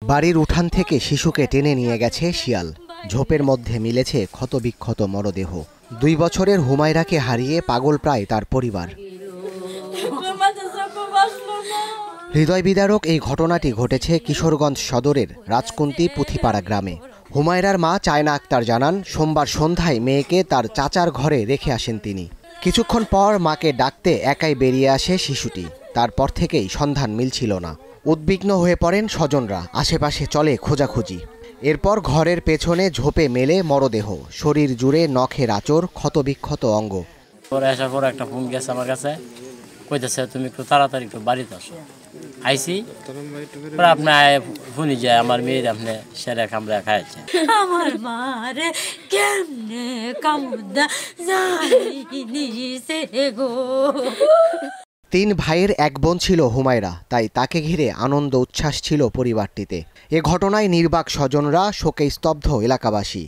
বাড়ির উঠান থেকে শিশুকে টেনে নিয়ে গেছে শিয়াল। ঝোপের মধ্যে মিলেছে ক্ষতবিক্ষত মরদেহ। 2 বছরের হুমায়রাকে হারিয়ে পাগল প্রায় তার পরিবার। হৃদয় বিদারক এই ঘটনাটি ঘটেছে কিশোরগঞ্জ সদরের রাজকুন্তি পুথিপাড়া গ্রামে। হুমায়রার মা চায়না আক্তার জানান, সোমবার সন্ধ্যায় মেয়েকে তার চাচার ঘরে রেখে আসেন তিনি। কিছুক্ষণ পর মাকে ডাকতে একাই বেরিয়ে আসে শিশুটি। তারপর থেকেই সন্ধান মিলছিল না। উদ্বিগ্ন হয়ে পড়েন স্বজনরা, আশেপাশে চলে খোঁজাখুঁজি। এরপর ঘরের পেছনে ঝোপে মেলে মরদেহ, শরীর জুড়ে নখের আঁচড়, ক্ষতবিক্ষত অঙ্গ। পরে আসার পর একটা ফোন গেছে আমার কাছে, কইতেছে তুমি একটু তাড়াতাড়ি একটু বাড়িতে আসো। আইসি আপনার ফোনই যায়, আমার মেয়ের আপনি সেরা কামড়া খাইছে। আমার মারে কেমনে কামুদা জানিছে গো। 3 ভাইয়ের 1 বোন ছিল হুমায়রা, তাই তাকে ঘিরে আনন্দ উচ্ছ্বাস ছিল পরিবারটিতে। এ ঘটনায় নির্বাক স্বজনরা, শোকে স্তব্ধ এলাকাবাসী।